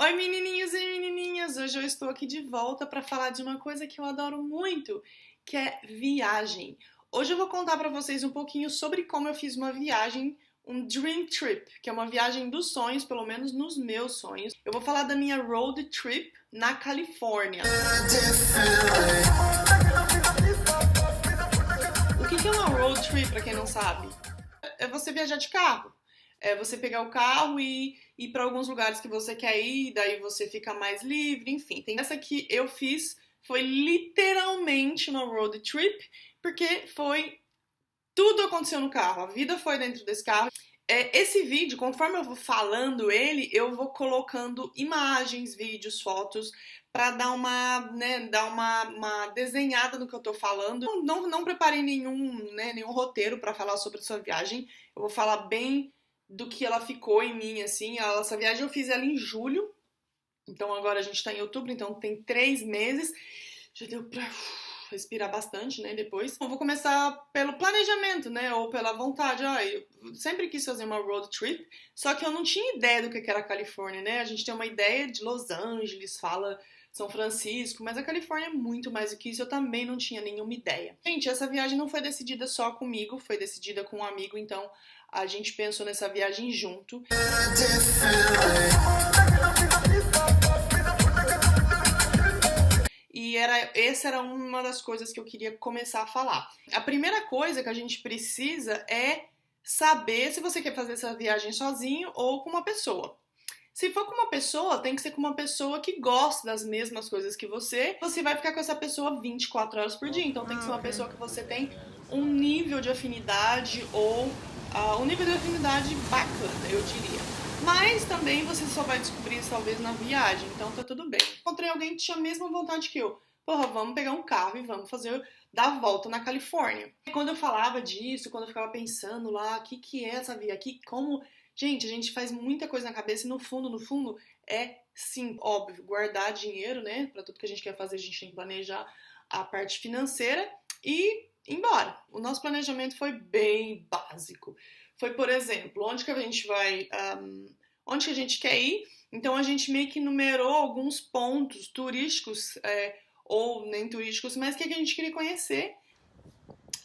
Oi menininhos e menininhas, hoje eu estou aqui de volta para falar de uma coisa que eu adoro muito, que é viagem. Hoje eu vou contar para vocês um pouquinho sobre como eu fiz uma viagem, um dream trip, que é uma viagem dos sonhos, pelo menos nos meus sonhos. Eu vou falar da minha road trip na Califórnia. O que é uma road trip, para quem não sabe? É você viajar de carro. É você pegar o carro e ir para alguns lugares que você quer ir, daí você fica mais livre, enfim. Tem essa que eu fiz, foi literalmente uma road trip, porque tudo aconteceu no carro, a vida foi dentro desse carro. Esse vídeo, conforme eu vou falando ele, eu vou colocando imagens, vídeos, fotos, para dar uma desenhada no que eu tô falando. Não preparei nenhum roteiro para falar sobre essa viagem, eu vou falar bem do que ela ficou em mim, assim. Essa viagem eu fiz ela em julho, então agora a gente tá em outubro, então tem 3 meses. Já deu pra respirar bastante, né, depois. Eu vou começar pelo planejamento, né, ou pela vontade. Eu sempre quis fazer uma road trip, só que eu não tinha ideia do que era a Califórnia, né? A gente tem uma ideia de Los Angeles, fala São Francisco, mas a Califórnia é muito mais do que isso, eu também não tinha nenhuma ideia. Gente, essa viagem não foi decidida só comigo, foi decidida com um amigo, então a gente pensou nessa viagem junto. E essa era uma das coisas que eu queria começar a falar. A primeira coisa que a gente precisa é saber se você quer fazer essa viagem sozinho ou com uma pessoa. Se for com uma pessoa, tem que ser com uma pessoa que gosta das mesmas coisas que você. Você vai ficar com essa pessoa 24 horas por dia. Então tem que ser uma pessoa que você tem um nível de afinidade ou um nível de afinidade bacana, eu diria. Mas também você só vai descobrir isso talvez na viagem, então tá tudo bem. Encontrei alguém que tinha a mesma vontade que eu. Porra, vamos pegar um carro e vamos dar a volta na Califórnia. Quando eu falava disso, quando eu ficava pensando lá, o que é essa viagem? Como... Gente, a gente faz muita coisa na cabeça e no fundo, é sim, óbvio, guardar dinheiro, né? Pra tudo que a gente quer fazer, a gente tem que planejar a parte financeira e ir embora. O nosso planejamento foi bem básico. Foi, por exemplo, onde que a gente vai, onde que a gente quer ir. Então a gente meio que numerou alguns pontos turísticos, ou nem turísticos, mas que a gente queria conhecer.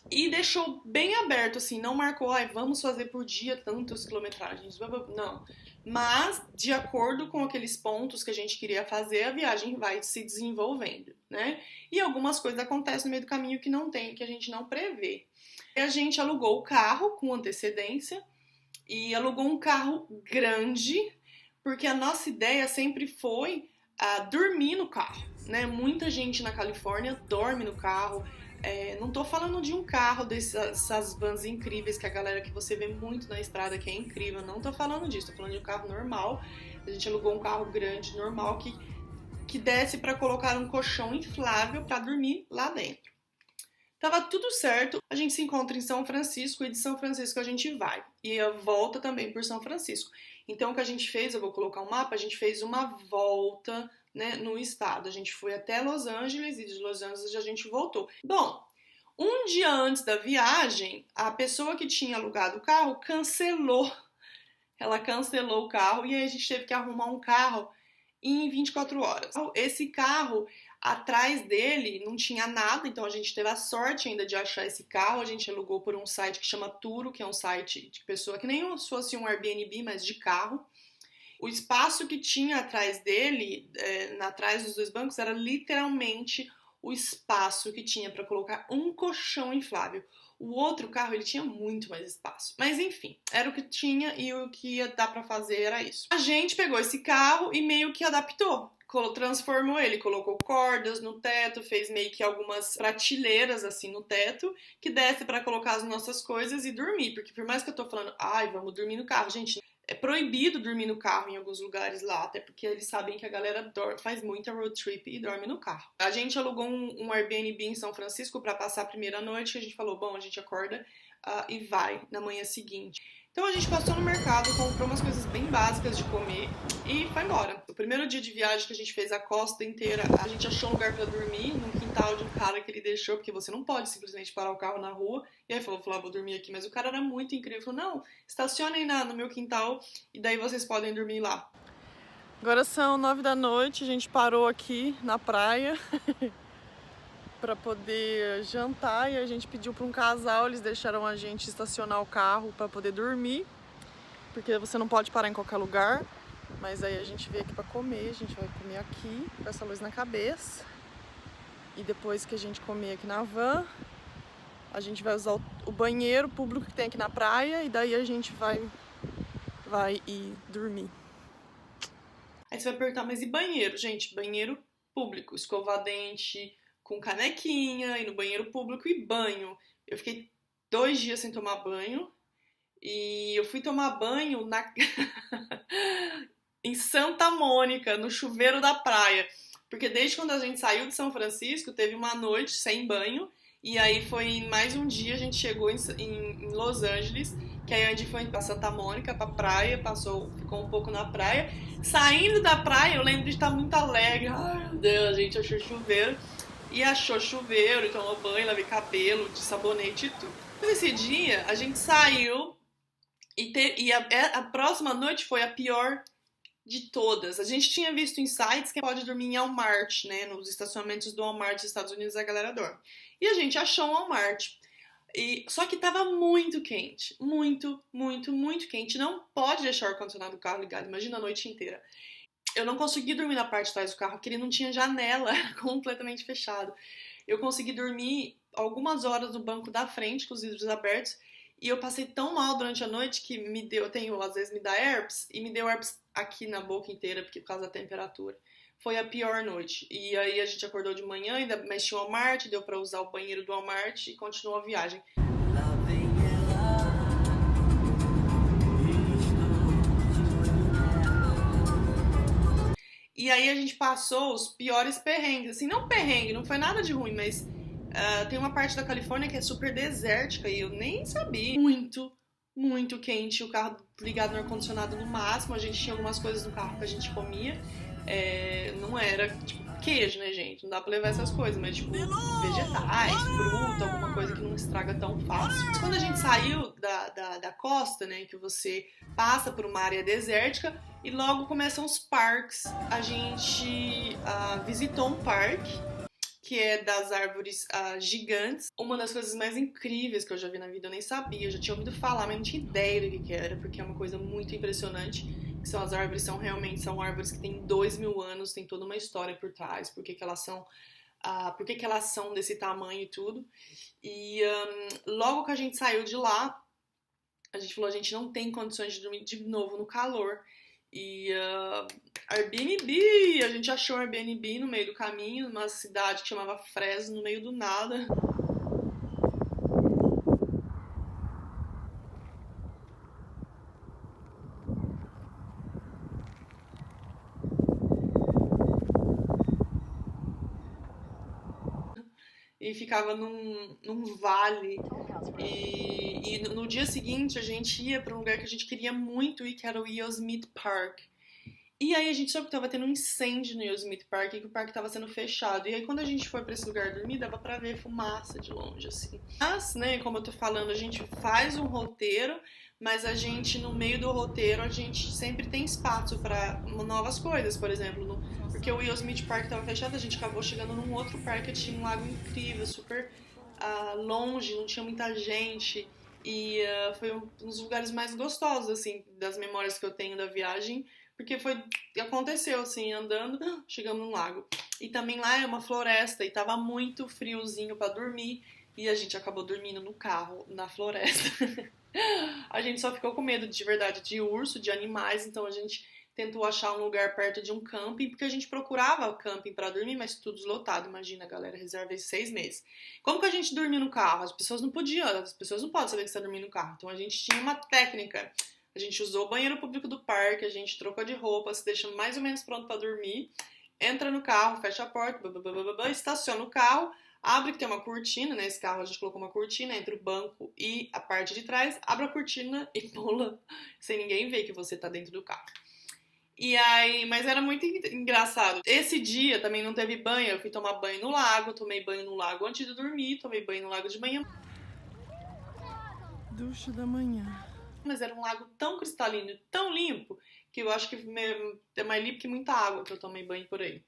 E deixou bem aberto, assim, não marcou, vamos fazer por dia tantas quilometragens, não. Mas, de acordo com aqueles pontos que a gente queria fazer, a viagem vai se desenvolvendo, né? E algumas coisas acontecem no meio do caminho que a gente não prevê. A gente alugou o carro com antecedência e alugou um carro grande, porque a nossa ideia sempre foi dormir no carro, né? Muita gente na Califórnia dorme no carro. Não tô falando de um carro dessas vans incríveis que a galera que você vê muito na estrada, que é incrível, não tô falando disso, tô falando de um carro normal. A gente alugou um carro grande, normal, que desce para colocar um colchão inflável para dormir lá dentro. Tava tudo certo, a gente se encontra em São Francisco e de São Francisco a gente vai. E a volta também por São Francisco. Então o que a gente fez, eu vou colocar um mapa, a gente fez uma volta, né, no estado. A gente foi até Los Angeles e de Los Angeles a gente voltou. Bom, um dia antes da viagem, a pessoa que tinha alugado o carro cancelou. Ela cancelou o carro e aí a gente teve que arrumar um carro em 24 horas. Esse carro, atrás dele não tinha nada, então a gente teve a sorte ainda de achar esse carro. A gente alugou por um site que chama Turo, que é um site de pessoa que nem se fosse um Airbnb, mas de carro. O espaço que tinha atrás dele, atrás dos 2 bancos, era literalmente o espaço que tinha para colocar um colchão inflável. O outro carro, ele tinha muito mais espaço. Mas enfim, era o que tinha e o que ia dar para fazer era isso. A gente pegou esse carro e meio que adaptou. Transformou ele, colocou cordas no teto, fez meio que algumas prateleiras assim no teto, que desce para colocar as nossas coisas e dormir. Porque por mais que eu tô falando, vamos dormir no carro, gente, é proibido dormir no carro em alguns lugares lá, até porque eles sabem que a galera faz muita road trip e dorme no carro. A gente alugou um Airbnb em São Francisco para passar a primeira noite, que a gente falou, bom, a gente acorda e vai na manhã seguinte. Então a gente passou no mercado, comprou umas coisas bem básicas de comer e foi embora. O primeiro dia de viagem que a gente fez a costa inteira, a gente achou um lugar para dormir num quintal de um cara que ele deixou, porque você não pode simplesmente parar o carro na rua. E aí falou, vou dormir aqui. Mas o cara era muito incrível, falou, não, estacionem no meu quintal e daí vocês podem dormir lá. Agora são 9 da noite, a gente parou aqui na praia para poder jantar e a gente pediu para um casal, eles deixaram a gente estacionar o carro para poder dormir, porque você não pode parar em qualquer lugar, mas aí a gente veio aqui para comer, a gente vai comer aqui com essa luz na cabeça e depois que a gente comer aqui na van, a gente vai usar o banheiro público que tem aqui na praia e daí a gente vai ir dormir. Aí você vai perguntar, mas e banheiro? Gente, banheiro público, escovar dente com canequinha, ir no banheiro público e banho. Eu fiquei 2 dias sem tomar banho e eu fui tomar banho em Santa Mônica, no chuveiro da praia. Porque desde quando a gente saiu de São Francisco, teve uma noite sem banho e aí foi mais um dia, a gente chegou em Los Angeles, que aí a gente foi pra Santa Mônica, pra praia, ficou um pouco na praia. Saindo da praia, eu lembro de estar muito alegre. Ai, meu Deus, a gente achou chuveiro. E achou chuveiro, tomou banho, lavei cabelo, de sabonete e tudo. Nesse dia, a gente saiu e a próxima noite foi a pior de todas. A gente tinha visto em sites que pode dormir em Walmart, né? Nos estacionamentos do Walmart dos Estados Unidos a galera dorme. E a gente achou um Walmart. Só que tava muito quente. Muito, muito, muito quente. Não pode deixar o ar-condicionado do carro ligado. Imagina a noite inteira. Eu não consegui dormir na parte de trás do carro, porque ele não tinha janela, completamente fechado. Eu consegui dormir algumas horas no banco da frente, com os vidros abertos, e eu passei tão mal durante a noite que às vezes me dá herpes, e me deu herpes aqui na boca inteira, porque por causa da temperatura. Foi a pior noite. E aí a gente acordou de manhã, ainda mexeu ao Walmart, deu pra usar o banheiro do Walmart e continuou a viagem. E aí a gente passou os piores perrengues, assim, não perrengue, não foi nada de ruim, mas tem uma parte da Califórnia que é super desértica e eu nem sabia. Muito, muito quente, o carro ligado no ar-condicionado no máximo, a gente tinha algumas coisas no carro que a gente comia, não era, tipo, queijo, né, gente? Não dá pra levar essas coisas, mas, tipo, vegetais, fruta, alguma coisa que não estraga tão fácil. Mas quando a gente saiu da costa, né, que você passa por uma área desértica e logo começam os parques. A gente visitou um parque que é das árvores gigantes. Uma das coisas mais incríveis que eu já vi na vida, eu nem sabia, eu já tinha ouvido falar, mas não tinha ideia do que era, porque é uma coisa muito impressionante. Que são as árvores, são árvores que têm 2.000 anos, tem toda uma história por trás, por que elas são desse tamanho e tudo. E logo que a gente saiu de lá, a gente falou, a gente não tem condições de dormir de novo no calor. E Airbnb, a gente achou um Airbnb no meio do caminho, numa cidade que chamava Fresno, no meio do nada. E ficava num vale. E no dia seguinte a gente ia para um lugar que a gente queria muito ir, que era o Yosemite Park. E aí a gente soube que tava tendo um incêndio no Yosemite Park e que o parque tava sendo fechado. E aí quando a gente foi pra esse lugar dormir, dava pra ver fumaça de longe, assim. Mas, né, como eu tô falando, a gente faz um roteiro, mas a gente, no meio do roteiro, a gente sempre tem espaço pra novas coisas, por exemplo. Porque o Yosemite Park tava fechado, a gente acabou chegando num outro parque que tinha um lago incrível, super longe, não tinha muita gente. E foi um dos lugares mais gostosos, assim, das memórias que eu tenho da viagem. Porque aconteceu assim, andando, chegamos num lago. E também lá é uma floresta e tava muito friozinho pra dormir. E a gente acabou dormindo no carro, na floresta. A gente só ficou com medo de verdade de urso, de animais, então a gente tentou achar um lugar perto de um camping, porque a gente procurava camping pra dormir, mas tudo lotado. Imagina, galera, reservei 6 meses. Como que a gente dormiu no carro? As pessoas não podiam, as pessoas não podem saber que você tá dormindo no carro. Então a gente tinha uma técnica. A gente usou o banheiro público do parque, a gente trocou de roupa, se deixa mais ou menos pronto pra dormir, entra no carro, fecha a porta, estaciona o carro, abre que tem uma cortina, né? Esse carro a gente colocou uma cortina entre o banco e a parte de trás, abre a cortina e pula, sem ninguém ver que você tá dentro do carro. E aí, mas era muito engraçado. Esse dia também não teve banho, eu fui tomar banho no lago, tomei banho no lago antes de dormir, tomei banho no lago de manhã. Ducha da manhã. Mas era um lago tão cristalino e tão limpo que eu acho que é mais limpo que muita água que eu tomei banho por aí.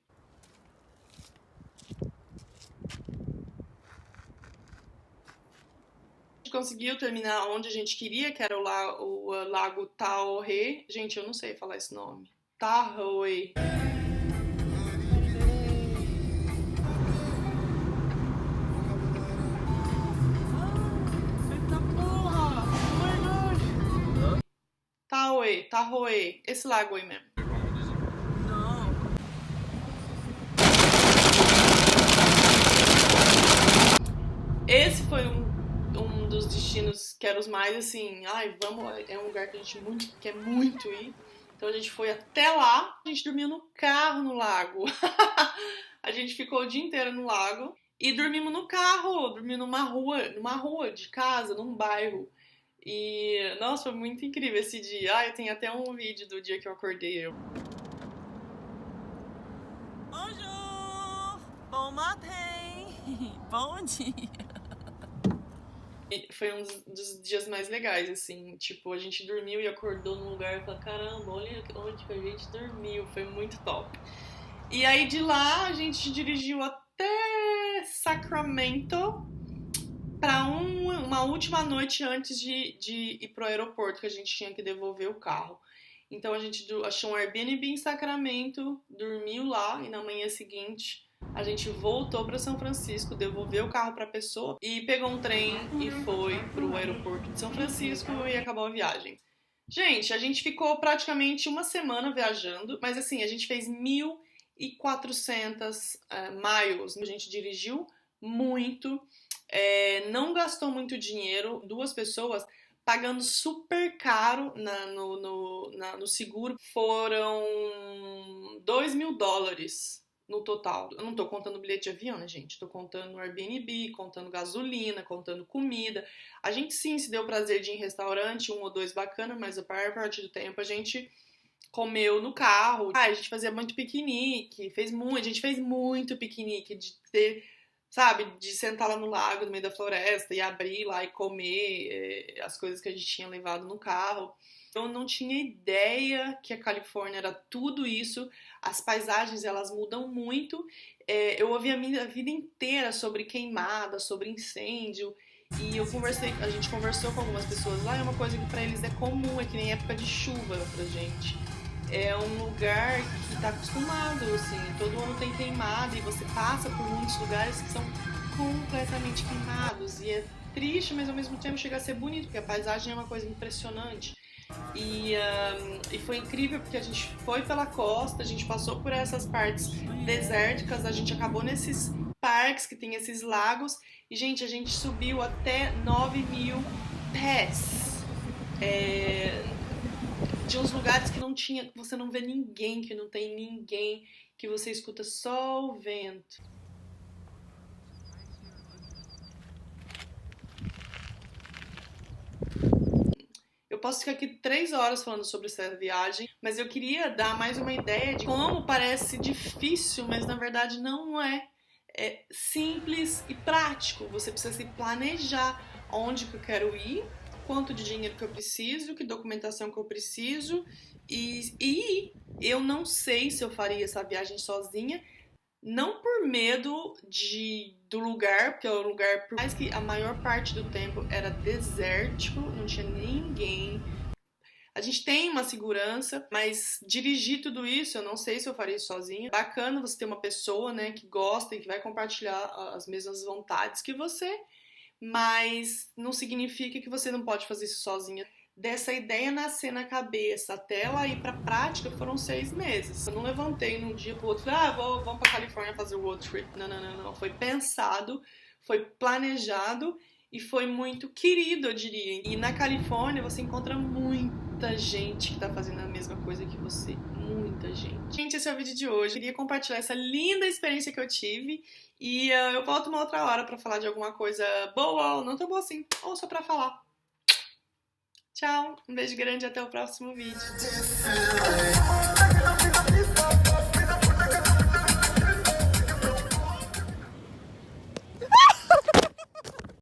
A gente conseguiu terminar onde a gente queria, que era o lago Tahoe. Gente, eu não sei falar esse nome. Tahoe. Tahoe, esse lago aí mesmo. Não. Esse foi um dos destinos que eram os mais assim, ai, vamos, é um lugar que a gente quer muito ir. Então a gente foi até lá, a gente dormiu no carro no lago. A gente ficou o dia inteiro no lago e dormimos no carro, dormimos numa rua de casa, num bairro. E, nossa, foi muito incrível esse dia. Ah, eu tenho até um vídeo do dia que eu acordei. Bonjour! Bom matin! Bom dia! Foi um dos dias mais legais, assim. Tipo, a gente dormiu e acordou num lugar e falou, caramba, olha onde que a gente dormiu. Foi muito top. E aí de lá a gente dirigiu até Sacramento para uma última noite antes de ir pro aeroporto, que a gente tinha que devolver o carro. Então a gente achou um Airbnb em Sacramento, dormiu lá e na manhã seguinte a gente voltou para São Francisco, devolveu o carro para a pessoa e pegou um trem e foi pro aeroporto de São Francisco e acabou a viagem. Gente, a gente ficou praticamente uma semana viajando, mas assim, a gente fez 1.400 miles. A gente dirigiu muito, não gastou muito dinheiro, 2 pessoas pagando super caro no seguro. Foram $2.000 no total. Eu não tô contando bilhete de avião, né, gente? Tô contando Airbnb, contando gasolina, contando comida. A gente sim se deu o prazer de ir em restaurante, 1 ou 2 bacana, mas a maior parte do tempo a gente comeu no carro. A gente fazia muito piquenique, a gente fez muito piquenique, de ter, sabe, de sentar lá no lago, no meio da floresta e abrir lá e comer as coisas que a gente tinha levado no carro. Eu não tinha ideia que a Califórnia era tudo isso. As paisagens, elas mudam muito. Eu ouvi a minha vida inteira sobre queimada, sobre incêndio. E a gente conversou com algumas pessoas lá, é uma coisa que pra eles é comum, é que nem época de chuva pra gente. É um lugar que tá acostumado, assim, todo ano tem queimada e você passa por muitos lugares que são completamente queimados. E é triste, mas ao mesmo tempo chega a ser bonito, porque a paisagem é uma coisa impressionante. E foi incrível porque a gente foi pela costa, a gente passou por essas partes desérticas, a gente acabou nesses parques que tem esses lagos e, gente, a gente subiu até 9.000 pés de uns lugares que você não vê ninguém, que não tem ninguém, que você escuta só o vento. Eu posso ficar aqui 3 horas falando sobre essa viagem, mas eu queria dar mais uma ideia de como parece difícil, mas na verdade não é. É simples e prático. Você precisa se planejar onde que eu quero ir, quanto de dinheiro que eu preciso, que documentação que eu preciso. E eu não sei se eu faria essa viagem sozinha, não por medo do lugar, porque o lugar, por mais que a maior parte do tempo era desértico, não tinha ninguém. A gente tem uma segurança, mas dirigir tudo isso, eu não sei se eu faria isso sozinha. Bacana você ter uma pessoa, né, que gosta e que vai compartilhar as mesmas vontades que você, mas não significa que você não pode fazer isso sozinha. Dessa ideia nascer na cabeça até ela ir pra prática foram 6 meses. Eu não levantei num dia pro outro e falei, vamos pra Califórnia fazer o road trip. Não. Foi pensado, foi planejado e foi muito querido, eu diria. E na Califórnia você encontra muita gente que tá fazendo a mesma coisa que você. Muita gente. Gente, esse é o vídeo de hoje. Eu queria compartilhar essa linda experiência que eu tive. E eu volto uma outra hora pra falar de alguma coisa boa ou não tão boa assim, ou só pra falar. Tchau, um beijo grande e até o próximo vídeo.